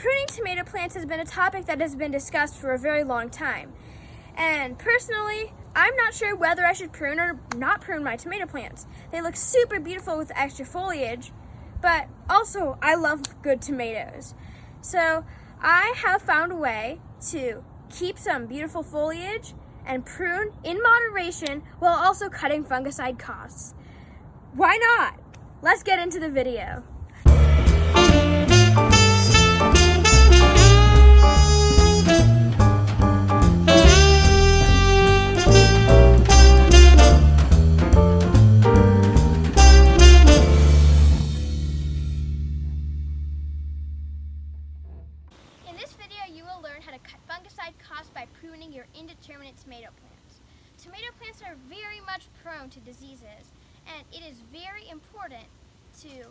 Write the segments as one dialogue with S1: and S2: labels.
S1: Pruning tomato plants has been a topic that has been discussed for a very long time. And personally, I'm not sure whether I should prune or not prune my tomato plants. They look super beautiful with extra foliage, but also I love good tomatoes. So I have found a way to keep some beautiful foliage and prune in moderation while also cutting fungicide costs. Why not? Let's get into the video. In this video, you will learn how to cut fungicide costs by pruning your indeterminate tomato plants. Tomato plants are very much prone to diseases, and it is very important to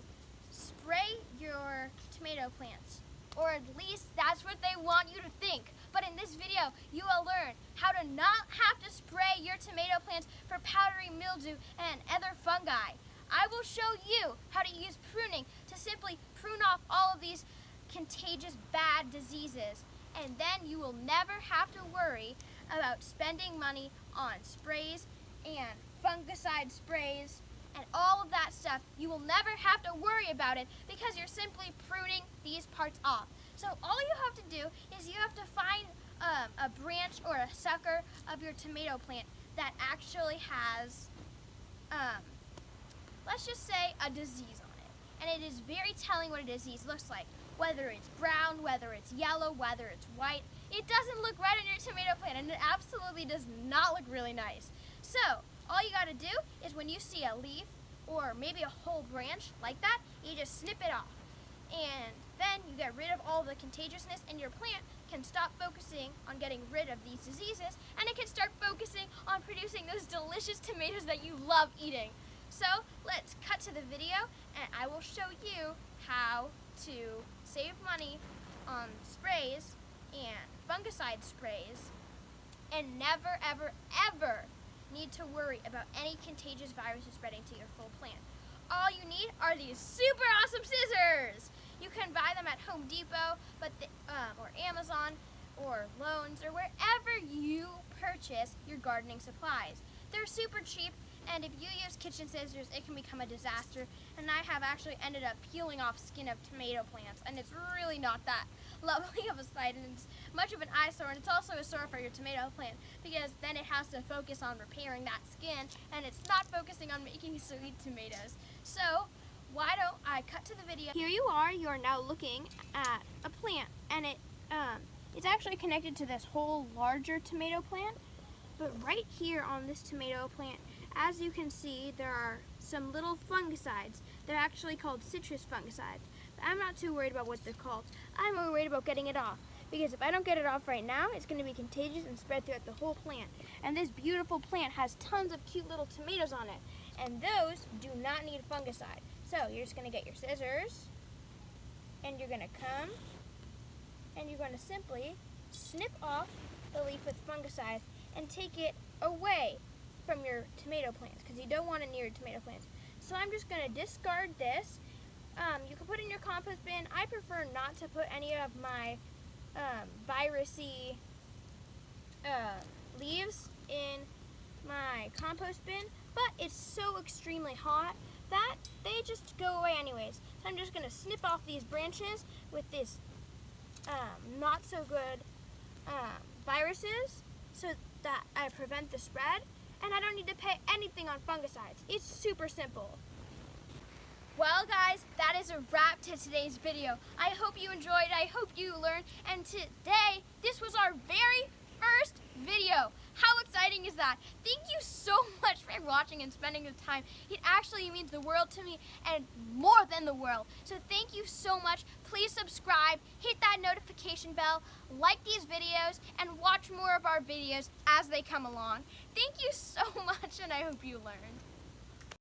S1: spray your tomato plants, or at least that's what they want you to think. But in this video, you will learn how to not have to spray your tomato plants for powdery mildew and other fungi. I will show you how to use pruning to simply prune off all of these contagious bad diseases, and then you will never have to worry about spending money on sprays and fungicide sprays and all of that stuff. You will never have to worry about it because you're simply pruning these parts off. So all you have to do is you have to find a branch or a sucker of your tomato plant that actually has, let's just say, a disease on it. And it is very telling what a disease looks like. Whether it's brown, whether it's yellow, whether it's white. It doesn't look right on your tomato plant, and it absolutely does not look really nice. So all you gotta do is when you see a leaf or maybe a whole branch like that, you just snip it off. And then you get rid of all the contagiousness, and your plant can stop focusing on getting rid of these diseases, and it can start focusing on producing those delicious tomatoes that you love eating. So let's cut to the video, and I will show you how to save money on sprays and fungicide sprays and never, ever, ever need to worry about any contagious viruses spreading to your full plant. All you need are these super awesome scissors. You can buy them at Home Depot, or Amazon, or Lowe's, or wherever you purchase your gardening supplies. They're super cheap, and if you use kitchen scissors, it can become a disaster. And I have actually ended up peeling off skin of tomato plants, and it's really not that lovely of a sight, and it's much of an eyesore, and it's also a sore for your tomato plant because then it has to focus on repairing that skin, and it's not focusing on making sweet tomatoes. So why don't I cut to the video? Here you are now looking at a plant, and it's actually connected to this whole larger tomato plant. But right here on this tomato plant, as you can see, there are some little fungicides. They're actually called citrus fungicides. But I'm not too worried about what they're called. I'm more worried about getting it off. Because if I don't get it off right now, it's going to be contagious and spread throughout the whole plant. And this beautiful plant has tons of cute little tomatoes on it. And those do not need fungicide. So you're just going to get your scissors, and you're going to come, and you're going to simply snip off the leaf with fungicide and take it away from your tomato plants, because you don't want it near your tomato plants. So I'm just going to discard this. You can put it in your compost bin. I prefer not to put any of my virusy leaves in my compost bin, but it's so extremely hot that they just go away anyways. So I'm just going to snip off these branches with this not so good viruses so that I prevent the spread, and I don't need to pay anything on fungicides. It's super simple. Well guys, that is a wrap to today's video. I hope you enjoyed, I hope you learned, and today, this was our very first video. How exciting is that? Thank you so much for watching and spending the time. It actually means the world to me, and more than the world. So thank you so much. Please subscribe, hit that notification bell, like these videos, and watch more of our videos as they come along. Thank you so much, and I hope you learned.